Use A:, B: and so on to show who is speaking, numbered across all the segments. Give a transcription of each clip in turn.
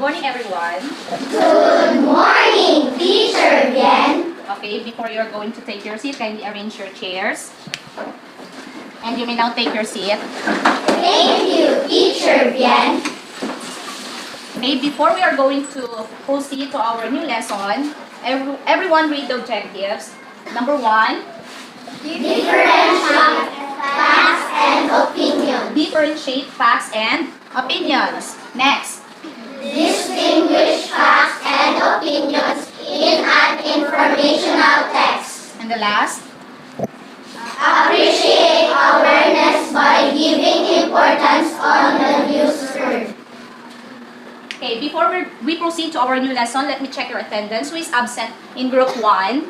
A: morning, everyone.
B: Good morning, Teacher Bien.
A: Okay, before you're going to take your seat, kindly arrange your chairs. And you may now take your seat.
B: Thank you, Teacher Bien.
A: Okay, before we are going to proceed to our new lesson, everyone read the objectives. Number 1,
B: Differentiate facts and opinions.
A: differentiate facts and opinions. Next,
B: Distinguish facts and opinions in an informational text.
A: and the last,
B: Appreciate awareness by giving importance on the news heard.
A: okay, before we proceed to our new lesson, let me check your attendance. Who is absent in group 1?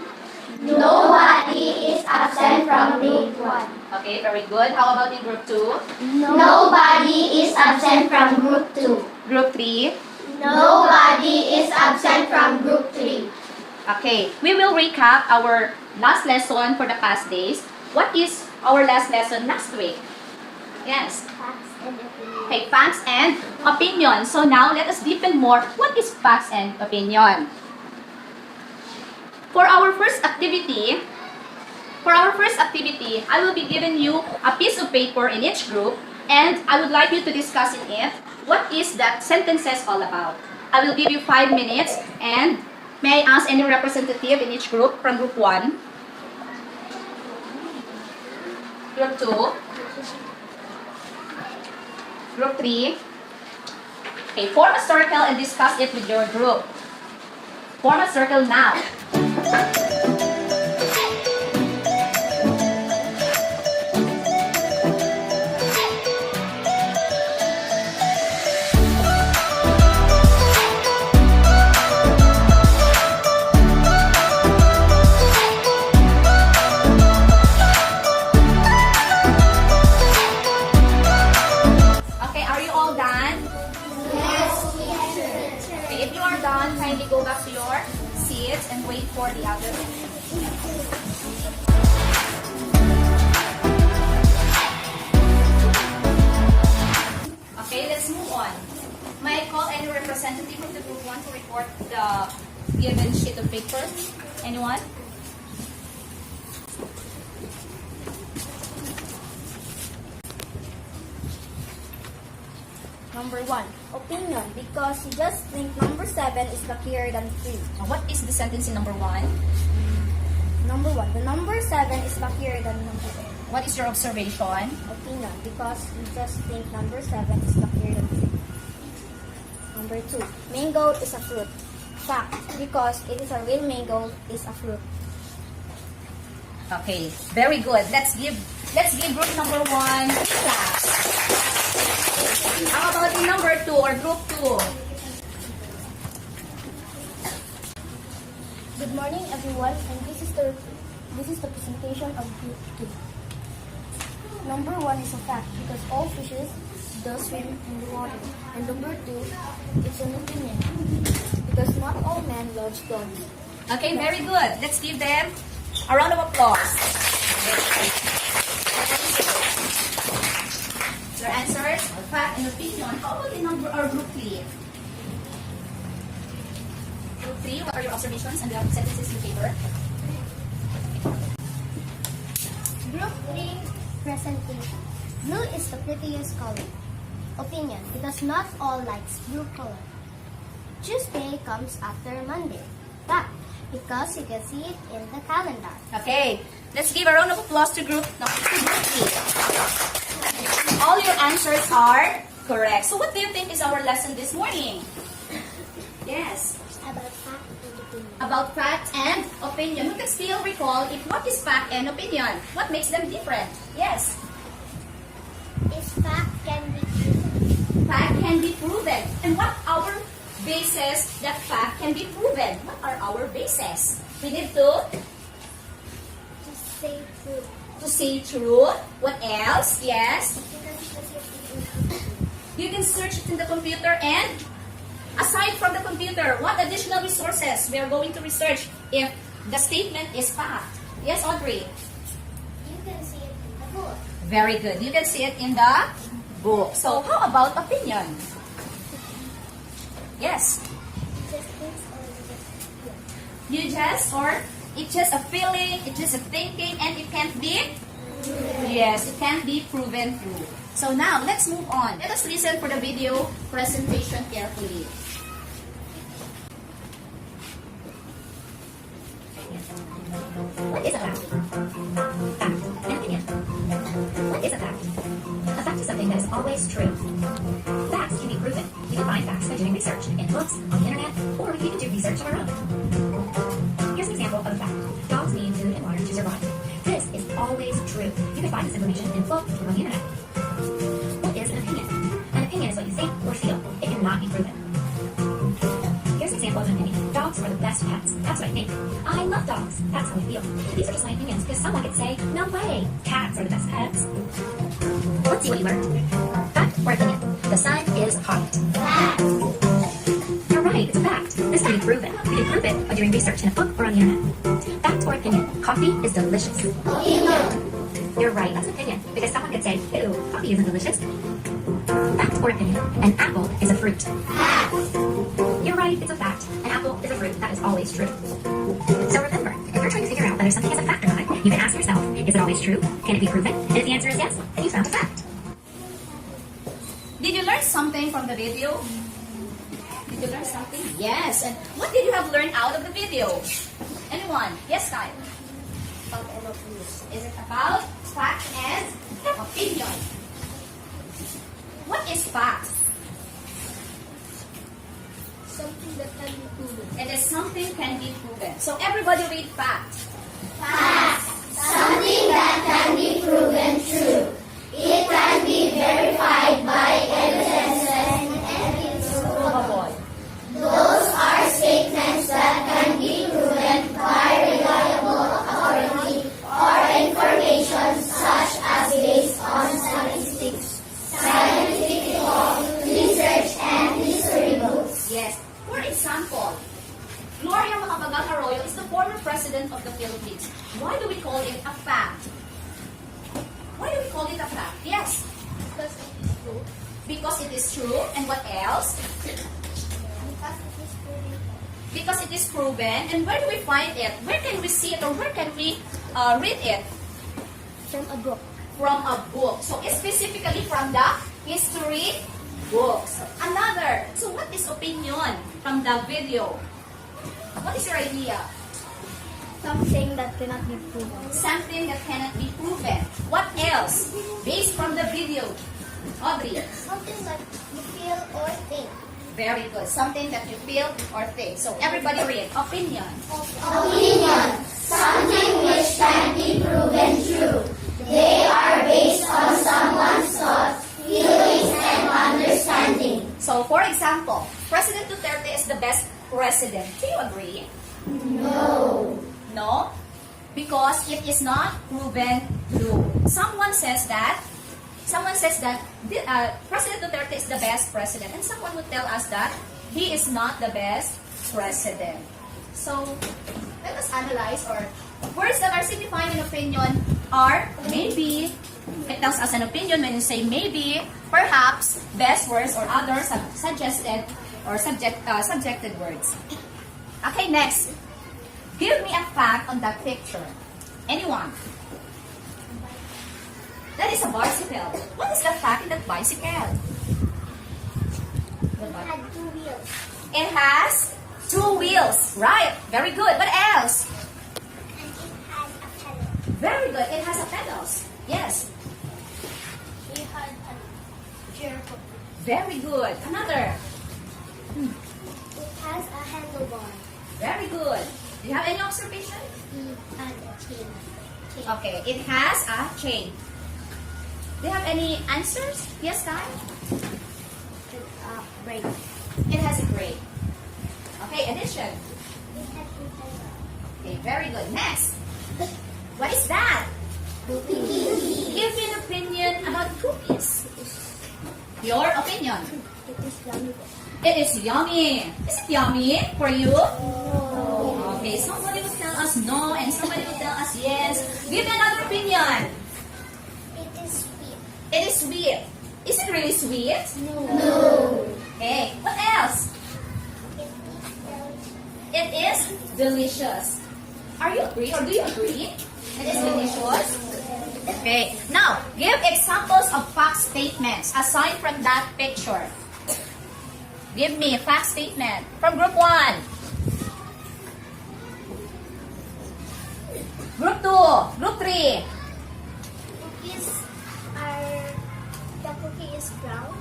B: Nobody is absent from group 1.
A: Okay, very good. How about in group 2?
B: Nobody is absent from group 2.
A: Group 3?
B: Nobody is absent from group 3.
A: Okay, we will recap our last lesson for the past days. What is our last lesson last week? Yes.
B: Facts and opinions.
A: Okay, facts and opinion. So now let us deepen more. What is facts and opinion? For our first activity, I will be giving you a piece of paper in each group, and I would like you to discuss in it what is that sentences all about. I will give you 5 minutes, and may I ask any representative in each group from group 1, group 2, group 3. Okay, form a circle and discuss it with your group. Form a circle now. Okay, are you all done? Okay, if you are done, kindly go back to your seats and wait for the other. Okay, let's move on. May I call any representative of the group 1 to report the given sheet of paper? Anyone?
C: Number 1, opinion, because you just think number 7 is luckier than 3.
A: What is the sentence in number 1?
C: Number 1, the number 7 is luckier than number 8.
A: What is your observation?
C: Opinion, because you just think number 7 is luckier than 3. Number 2, mango is a fruit. Fact, because it is a real mango is a fruit.
A: Okay, very good. Let's give group number 1 claps. How about in number 2 or group 2?
C: Good morning everyone, and this is the presentation of group 2. Number 1 is a fact, because all fishes do swim in the water. And number 2, it's an opinion, because not all men love dogs.
A: Okay, very good. Let's give them a round of applause. Your answers, fact and opinion. How about in number or group 3? Group 3, what are your observations and the sentences in the paper?
C: Group 3, presentation. Blue is the prettiest color. Opinion, because not all likes blue color. Tuesday comes after Monday. Fact, because you can see it in the calendar.
A: Okay, let's give a round of applause to group 3. All your answers are correct. So what do you think is our lesson this morning? Yes.
C: About fact and opinion.
A: About fact and opinion. You can still recall if what is fact and opinion. What makes them different? Yes.
C: Is fact can be proven.
A: Fact can be proven. And what our basis that fact can be proven? What are our bases? We need to
C: say true.
A: say true. What else? Yes. You can search it in the computer, and aside from the computer, what additional resources we are going to research if the statement is fact? Yes, Audrey?
C: You can see it in the book.
A: Very good. You can see it in the book. So how about opinion? Yes.
C: Just thinks or just feel.
A: You just, or it's just a feeling, it's just a thinking, and it can't be? Yes, it can be proven true. So now, let's move on. Let us listen for the video presentation carefully.
D: What is a fact? Fact. An opinion. What is a fact? A fact is something that is always true. Facts can be proven. We can find facts by doing research in books, on the internet, or we can even do research of our own. Here's an example of a fact. Dogs need food and water to survive. This is always true. You can find this information in a book or on the internet. What is an opinion? An opinion is what you think or feel. It cannot be proven. Here's an example of an opinion. Dogs are the best pets. That's what I think. I love dogs. That's how I feel. These are just my opinions because someone could say, no way, cats are the best pets. Let's see what you learned. Fact or opinion? The sun is hot. You're right, it's a fact. This can be proven. We can prove it by doing research in a book or on the internet. Fact or opinion? Coffee is delicious. You're right, that's an opinion. Because someone could say, ew, coffee isn't delicious. Fact or opinion? An apple is a fruit. You're right, it's a fact. An apple is a fruit. That is always true. So remember, if you're trying to figure out whether something is a fact or not, you can ask yourself, is it always true? Can it be proven? And if the answer is yes, then you found a fact.
A: Did you learn something from the video? Did you learn something? Yes. And what did you have learned out of the video? Anyone? Yes, Kyle. Is it about fact and opinion? What is fact?
C: Something that can be proven.
A: It is something can be proven. So everybody read fact.
B: Fact. Something that can be proven true. It can be verified by evidence and it's provable. Those are statements that can be proven by reliable authority or information such as based on statistics, scientific law, research, and history books.
A: Yes. For example, Gloria Macapagal Arroyo is the former president of the Philippines. Why do we call it a fact? Why do we call it a fact? Yes.
C: Because it is true.
A: Because it is true. And what else?
C: Because it is proven.
A: Because it is proven. And where do we find it? Where can we see it or where can we read it?
C: From a book.
A: From a book. So specifically from the history books. Another. So what is opinion from the video? What is your idea?
C: Something that cannot be proven.
A: Something that cannot be proven. What else? Based from the video. Audrey.
C: Something that you feel or think.
A: Very good. Something that you feel or think. So everybody read. Opinion.
B: Opinion. Something which can be proven true. They are based on someone's thoughts, feelings, and understanding.
A: So for example, President Duterte is the best president. Do you agree?
B: No.
A: No? Because it is not proven true. Someone says that President Duterte is the best president, and someone would tell us that he is not the best president. So, let us analyze, or words that are signifying an opinion are maybe. It tells us an opinion when you say maybe, perhaps, best words, or others have suggested or subjected words. Okay, next. Give me a fact on that picture. Anyone? That is a bicycle. What is the fact in that bicycle?
C: It had 2 wheels.
A: It has 2 wheels. Right. Very good. What else?
C: And it had a pedal.
A: Very good. It has a pedals. Yes.
C: It had a jerk.
A: Very good. Another.
C: It has a handlebar.
A: Very good. Do you have any observation?
C: It had a chain.
A: Okay. It has a chain. Do you have any answers? Yes, Kai?
C: Brake.
A: It has a brake. Okay, addition.
C: It had propeller.
A: Okay, very good. Next. What is that? Give me an opinion about cookies. Your opinion.
C: It is yummy.
A: It is yummy. Is it yummy for you?
C: No.
A: Okay, somebody will tell us no and somebody will tell us yes. Give me another opinion.
C: It is sweet.
A: It is sweet. Is it really sweet?
C: No.
A: Okay, what else? It is delicious. Are you agree or do you agree? It is delicious. Okay. Now, give examples of fact statements aside from that picture. Give me a fact statement from group 1. Group 2. Group 3.
B: Cookies are, the cookie is brown.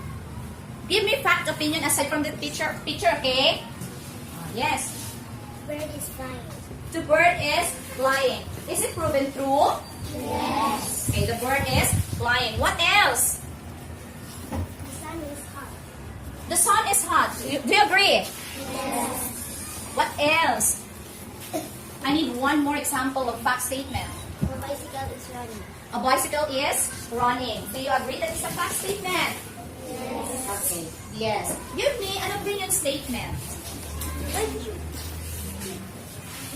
A: Give me fact opinion aside from the picture, okay? Yes.
B: Bird is flying.
A: The bird is flying. Is it proven true?
B: Yes.
A: Okay, the bird is flying. What else?
B: The sun is hot.
A: The sun is hot. Do you agree?
B: Yes.
A: What else? I need one more example of fact statement.
B: The bicycle is running.
A: A bicycle is running. Do you agree that it's a fact statement?
B: Yes.
A: Okay. Yes. Give me an opinion statement.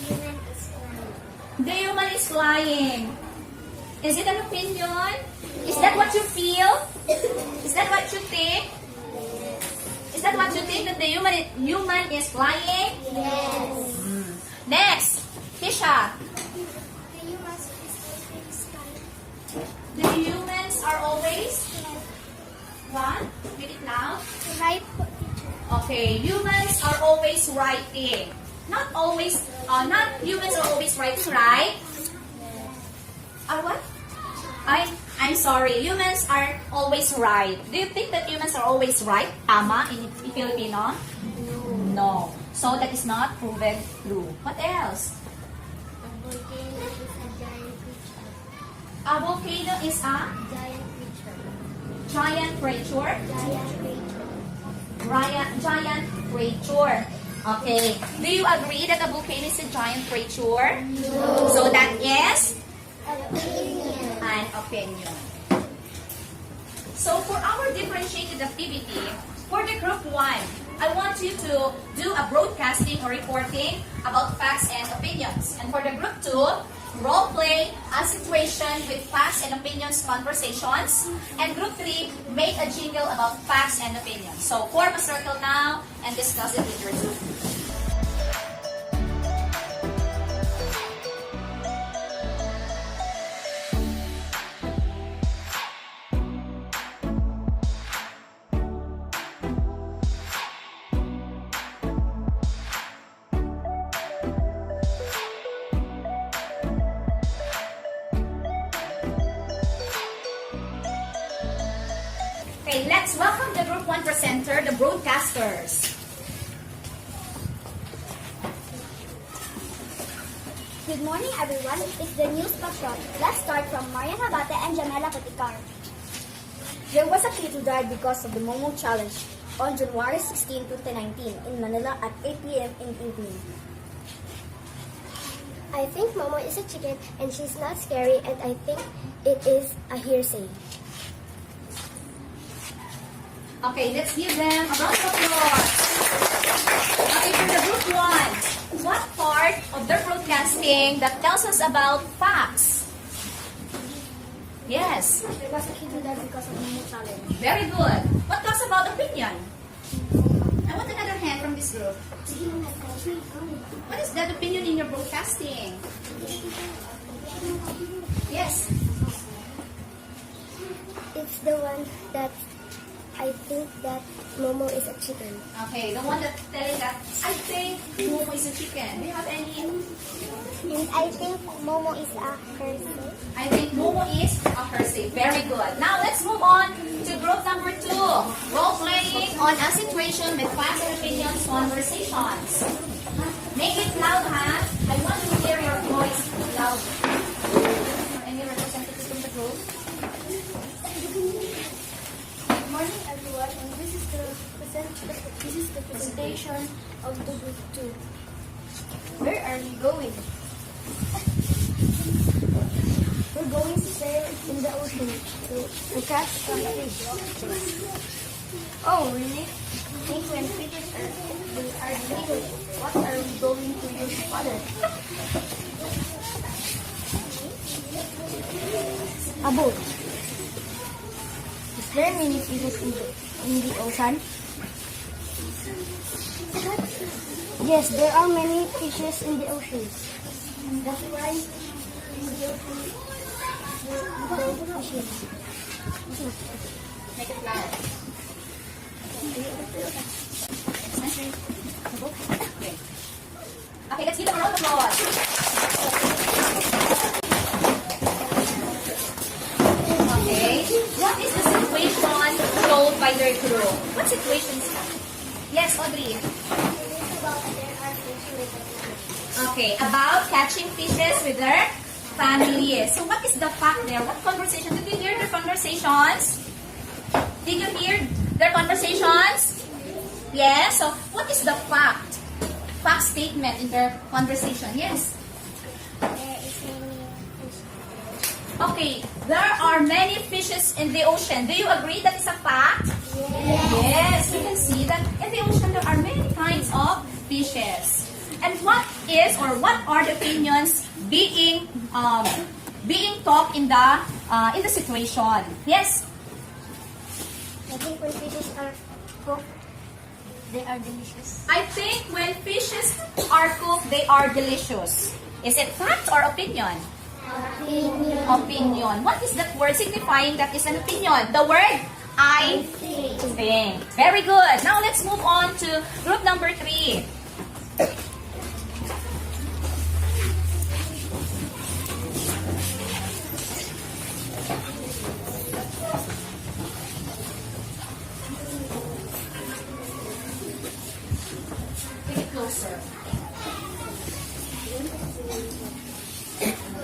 B: Human is flying.
A: The human is flying. Is it an opinion? Is that what you feel? Is that what you think? Is that what you think that the human is flying?
B: Yes.
A: Next, Tisha.
B: The humans is always flying.
A: The humans are always what? Read it now.
B: Right.
A: Okay, humans are always writing. Not always. Not humans are always writing, right? Are what? I'm sorry. Humans are always right. Do you think that humans are always right? Tama in Filipino? No. So that is not proven true. What else?
B: A volcano is a giant creature.
A: A volcano is a
B: Giant creature.
A: giant creature.
B: Giant creature.
A: Giant creature. Okay. Do you agree that a volcano is a giant creature? No. So that is
B: Opinion.
A: an opinion. So for our differentiated activity, for the group 1, I want you to do a broadcasting or reporting about facts and opinions. And for the group 2, role play a situation with facts and opinions conversations. And group 3, make a jingle about facts and opinions. So form a circle now and discuss it with your group. Okay, let's welcome the group 1 presenter, the broadcasters.
B: Good morning, everyone. It's the News Patrol. Let's start from Marian Habate and Jamela Paticar.
C: There was a kid who died because of the Momo Challenge on January 16, 2019 in Manila at 8 p.m. in the evening.
B: I think Momo is a chicken and she's not scary, and I think it is a hearsay.
A: Okay, let's give them a round of applause. Okay, for the group 1, what part of their broadcasting that tells us about facts? Yes,
C: There was a kid who died because of the Momo Challenge.
A: very good. What talks about opinion? I want another hand from this group. What is that opinion in your broadcasting? Yes.
B: It's the one that I think that Momo is a chicken.
A: Okay, the one that telling that I think Momo is a chicken. Do you have any?
B: And I think Momo is a hearsay.
A: I think Momo is a hearsay. Very good. Now let's move on to group number 2. Role playing on a situation with facts and opinions conversations. Make it loud, ha? I want to hear your voice loud. Any representatives from the group?
C: Good morning, everyone, and this is the presentation of the group 2. Where are we going? We're going to sail in the ocean to catch some fish. Oh, really? Think when fishes are delicious, what are we going to use for it? A boat. Is there many fishes in the ocean? Yes, there are many fishes in the oceans. That's why in the ocean, fishes.
A: Make it loud. Okay. Okay, let's give them a round of applause. Okay. What is the situation told by their crew? What situation is that? Yes, Audrey. Okay, about catching fishes with their family. So what is the fact there? What conversation? Did you hear their conversations? Did you hear their conversations? Yes. So what is the fact? Fact statement in their conversation. Yes.
C: There is many fish.
A: Okay, there are many fishes in the ocean. Do you agree that is a fact? Yes, we can see that in the ocean there are many kinds of fishes. And what is or what are the opinions being talked in the situation? Yes.
C: I think when fishes are cooked, they are delicious.
A: I think when fishes are cooked, they are delicious. Is it fact or opinion? Opinion. What is that word signifying that is an opinion? The word I think. Very good. Now let's move on to group number 3. Take it closer.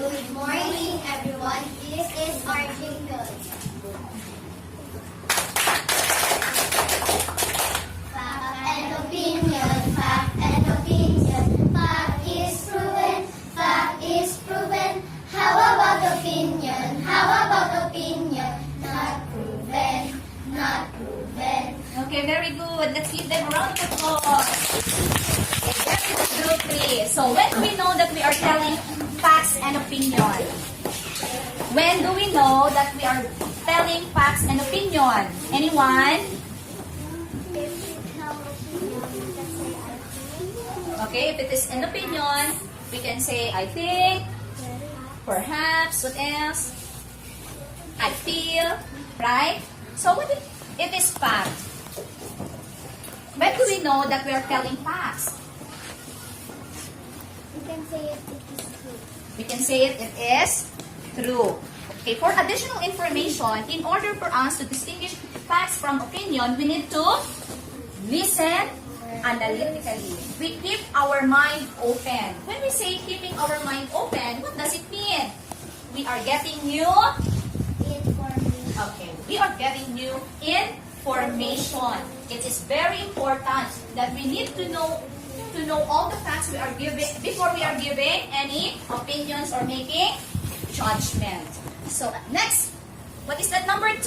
B: Good morning, everyone. This is our jingle. Fact and opinion, fact and opinion. Fact is proven, fact is proven. How about opinion? How about opinion? Not proven, not proven.
A: Okay, very good. Let's give them a round of applause. That is group 3. So when do we know that we are telling facts and opinion? When do we know that we are telling facts and opinion? Anyone?
C: If we have opinion, we can say I think.
A: Okay, if it is an opinion, we can say I think, perhaps, what else? I feel, right? So what if it is fact? When do we know that we are telling facts?
C: We can say it is true.
A: We can say it is true. Okay, for additional information, in order for us to distinguish facts from opinion, we need to listen analytically. We keep our mind open. When we say keeping our mind open, what does it mean? We are getting new, okay, we are getting new information. It is very important that we need to know all the facts we are giving before we are giving any opinions or making judgment. So next, what is that number 2?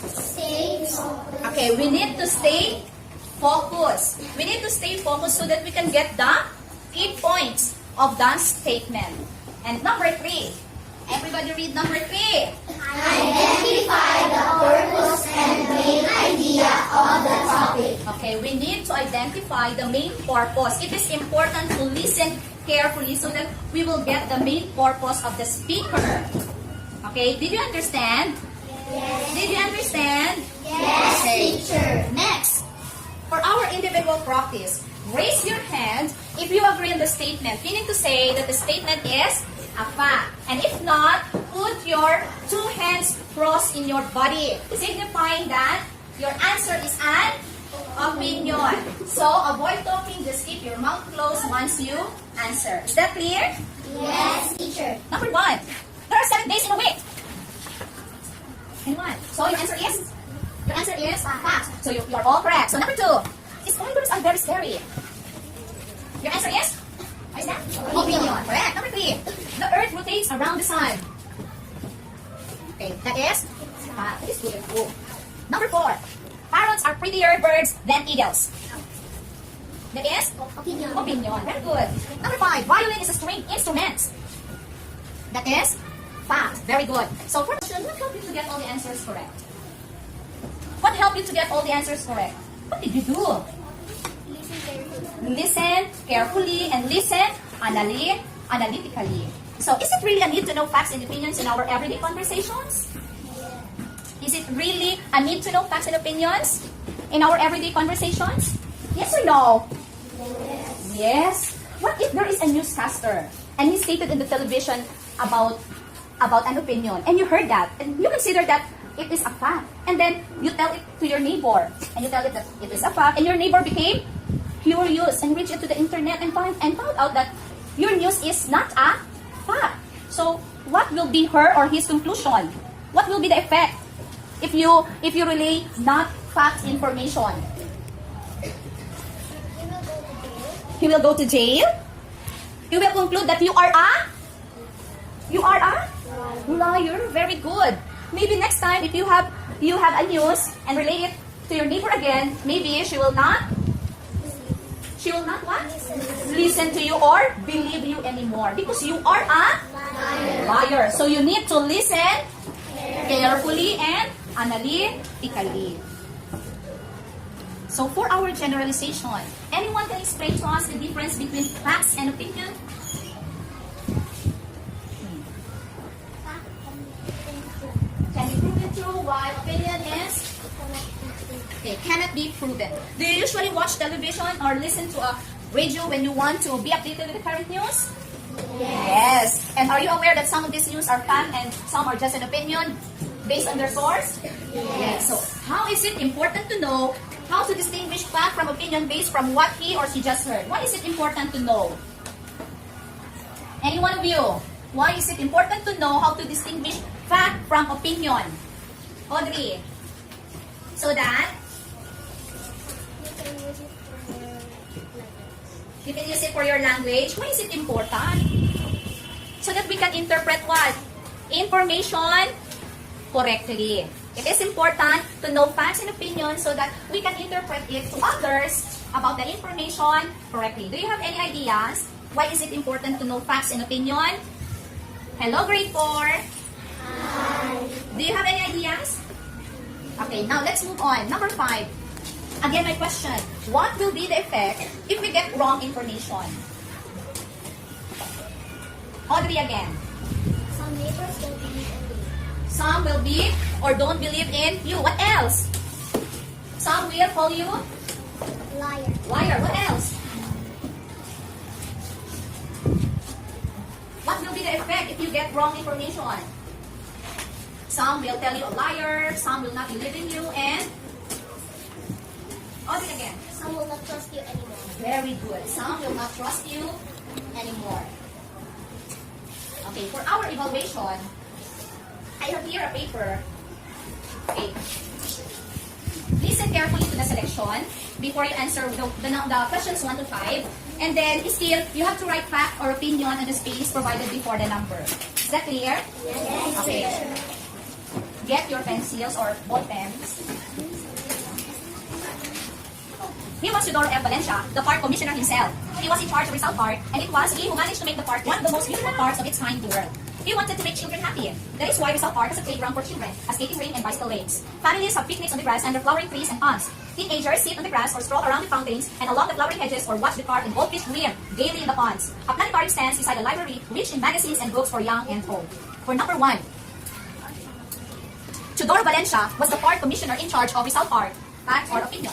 B: Stay focused.
A: Okay, we need to stay focused. We need to stay focused so that we can get the key points of the statement. And number 3, everybody read number 3.
B: Identify the purpose and main idea of the topic.
A: Okay, we need to identify the main purpose. It is important to listen carefully so that we will get the main purpose of the speaker. Okay, did you understand?
B: Yes.
A: Did you understand?
B: Yes,
A: Okay.
B: teacher.
A: Next, for our individual practice, raise your hand if you agree on the statement, meaning to say that the statement is a fact. And if not, put your 2 hands crossed in your body, signifying that your answer is an opinion. So avoid talking, just keep your mouth closed once you answer. Is that clear?
B: Yes, teacher.
A: Number 1, there are 7 days in a week. Anyone? So your answer is? Your answer is fact. So you are all correct. So number 2, spiders are very scary. Your answer is? What is that? Opinion. Correct. Number 3, the earth rotates around the sun. Okay, that is fact. That is good and true. Number 4, parrots are prettier birds than eagles. That is?
B: Opinion.
A: Opinion. Very good. Number 5, violin is a string instrument. That is fact. Very good. So for question, what helped you to get all the answers correct? What helped you to get all the answers correct? What did you do?
C: Listen
A: Listen carefully and listen analytically. So, is it really a need to know facts and opinions in our everyday conversations? Is it really a need to know facts and opinions in our everyday conversations? Yes or no? Yes. What if there is a newscaster and he stated in the television about an opinion and you heard that and you consider that it is a fact and then you tell it to your neighbor and you tell it that it is a fact and your neighbor became curious and reached into the internet and found out that your news is not a fact. So what will be her or his conclusion? What will be the effect if you relay not fact information? He will go to jail. You will conclude that you are a liar. Very good. Maybe next time if you have a news and relay it to your neighbor again, maybe she will not what? Listen to you or believe you anymore because you are a liar. So you need to listen carefully and analytically. So for our generalization, anyone can explain to us the difference between facts and opinion? Can be proven true while opinion is? Okay, cannot be proven. Do you usually watch television or listen to a radio when you want to be updated with the current news? Yes. And are you aware that some of these news are fact and some are just an opinion based on their source? Yes. So how is it important to know how to distinguish fact from opinion based from what he or she just heard? Why is it important to know? Any one of you? Why is it important to know how to distinguish fact from opinion? Audrey. So that you can use it for your language. Why is it important? So that we can interpret what? Information correctly. It is important to know facts and opinions so that we can interpret it to others about the information correctly. Do you have any ideas? Why is it important to know facts and opinion? Hello, grade 4. Hi. Do you have any ideas? Okay, now let's move on. Number 5. Again, my question. What will be the effect if we get wrong information? Audrey again.
B: Some neighbors don't believe in me.
A: Some will be or don't believe in you. What else? Some will call you
B: Liar.
A: liar. What else? What will be the effect if you get wrong information? Some will tell you a liar, some will not believe in you, and Audrey again.
B: Some will not trust you anymore.
A: Very good. Some will not trust you anymore. Okay, for our evaluation, I have here a paper. Okay. Listen carefully to the selection before you answer the questions 1 to 5. And then still, you have to write fact or opinion on the space provided before the number. Is that clear?
B: Yes.
A: Okay. Get your pencils or ball pens. He was Teodoro F. Valencia, the park commissioner himself. He was in charge of Rizal Park, and it was he who managed to make the park one of the most beautiful parks of its kind in the world. He wanted to make children happy. That is why Rizal Park has a playground for children, a skating rink and bicycle lanes. Families have picnics on the grass under flowering trees and ponds. Teenagers sit on the grass or stroll around the fountains and along the flowering hedges or watch the carp and goldfish swim gaily in the ponds. A planetarium stands beside a library rich in magazines and books for young and old. For number 1, Teodoro Valencia was the park commissioner in charge of Rizal Park. Fact or opinion?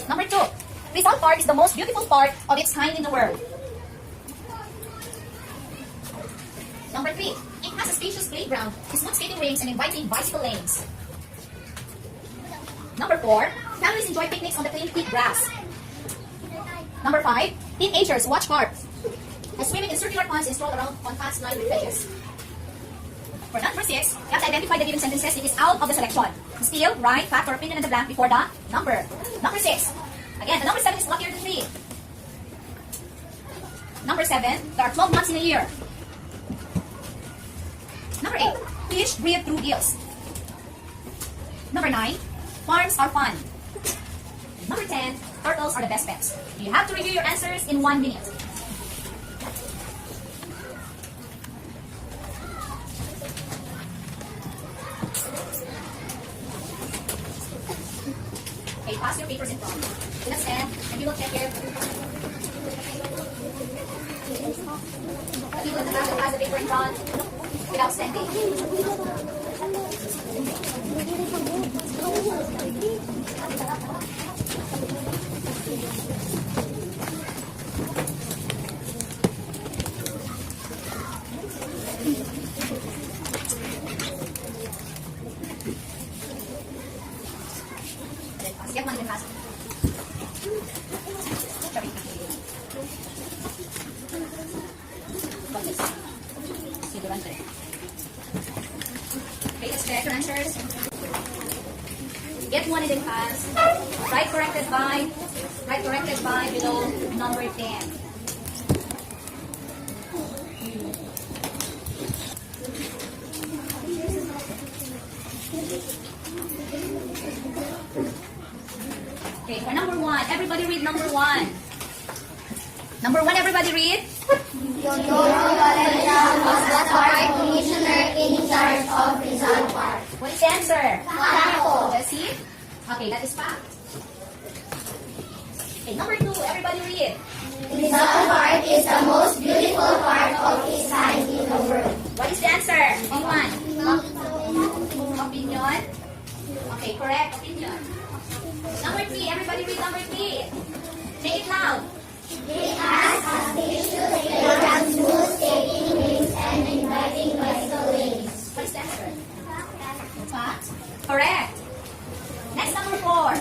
A: Number 2, Rizal Park is the most beautiful park of its kind in the world. Number 3, it has a spacious playground, smooth skating rinks, and inviting bicycle lanes. Number 4, families enjoy picnics on the clean, thick grass. Number 5, teenagers watch carp, swimming in circular ponds and stroll around on paths lined with hedges. For number 6, you have to identify the given sentences. It is out of the selection. Still, write fact or opinion in the blank before the number. Number 6. Again, the number 7 is luckier than 3. Number 7, there are 12 months in a year. Number 8, fish breathe through gills. Number 9, farms are fun. Number 10, turtles are the best pets. You have to review your answers in 1 minute. Okay, pass your papers in front. Let's stand, and you will check here. People in the back will pass the paper in front without standing. Get one, then pass. Okay, let's check your answers. Get one and then pass. Right corrected by below number 10. Okay, for number 1, everybody read number 1. Number 1, everybody read.
B: Commissioner in charge of Rizal Park.
A: What is the answer?
B: Pineapple.
A: Let's see. Okay, that is fact. Okay, number 2, everybody read.
B: Rizal Park is the most beautiful park of its kind in the world.
A: What is the answer? Anyone? Opinion? Okay, correct. Opinion. Number 3, everybody read number 3. Say it loud.
B: It has a spacious playground, smooth skating rinks, and inviting bicycle lanes.
A: What is the answer? Fact. Correct. Next, number 4.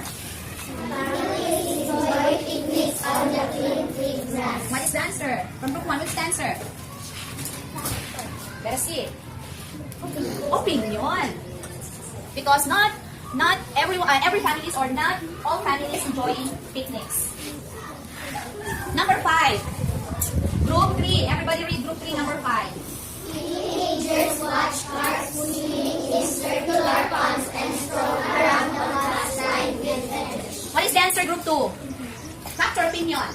B: Families enjoy picnics on the clean grass.
A: What is the answer? From group 1, what's the answer? Let us see. Opinion. Because not every families or not all families enjoying picnics. Number 5. Group 3. Everybody read group 3, number 5.
B: Teenagers watch cars swimming in circular ponds and stroll around the grass line with fish.
A: What is the answer, group 2? Fact or opinion?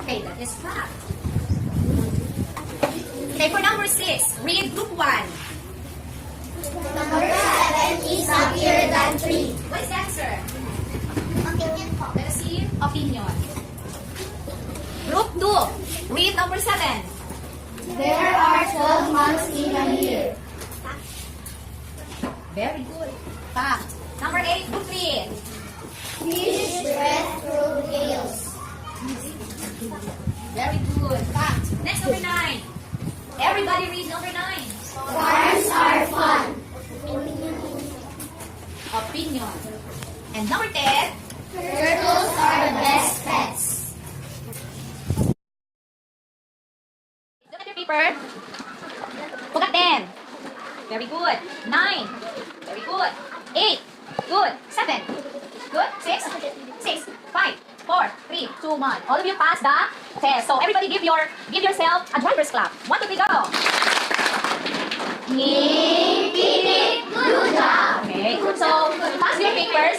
A: Okay, that is fact. Okay, for number 6, read group 1.
B: Number 7 is happier than 3.
A: What is the answer? Let us see. Opinion. Group 2, read number 7.
B: There are 12 months in a year.
A: Very good. Fact. Number 8, group 3.
B: Fish breath through gills.
A: Very good. Fact. Next, number 9. Everybody read number 9.
B: Farms are fun.
A: Opinion. And number 10.
B: Turtles are the best pets.
A: Look at your paper. Look at 10. Very good. 9. Very good. 8. Good. 7. Good. 6. 6. 5. 4. 3. 2. 1. All of you pass the test. So everybody give yourself a driver's clap. 1, 2, 3, go.
B: Good job.
A: Okay. So pass your papers.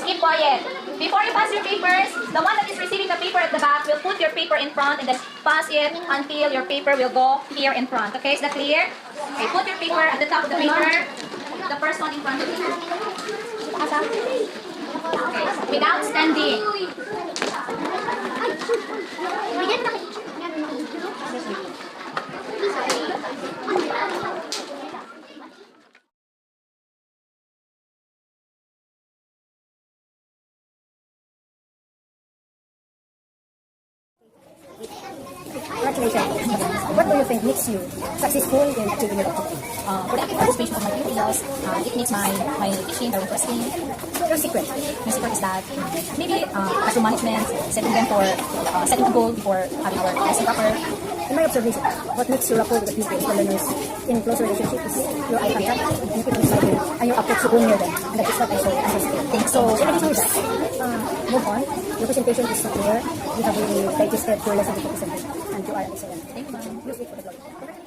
A: Keep quiet. Before you pass your papers, the one that is receiving the paper at the back will put your paper in front and then pass it until your paper will go here in front. Okay, is that clear? Okay, put your paper at the top of the paper. The first one in front of you. Okay, without standing.
E: Congratulations. What do you think makes you successful in achieving your objective?
D: For the active participation of my pupils, it makes my teaching very interesting.
E: Your secret?
D: My secret is that maybe classroom management, setting them for setting the goal before having our lesson proper.
E: In my observation, what makes you rapport with the pupils or learners in close relationship is your eye contact, and keep inside them, and your approach to go near them. And that is what I so think. So, in addition to that, move on. Your presentation is clear. You have really digested your lesson before presenting, and you are excellent.
D: Thank you, ma'am.
E: Use it for the glory.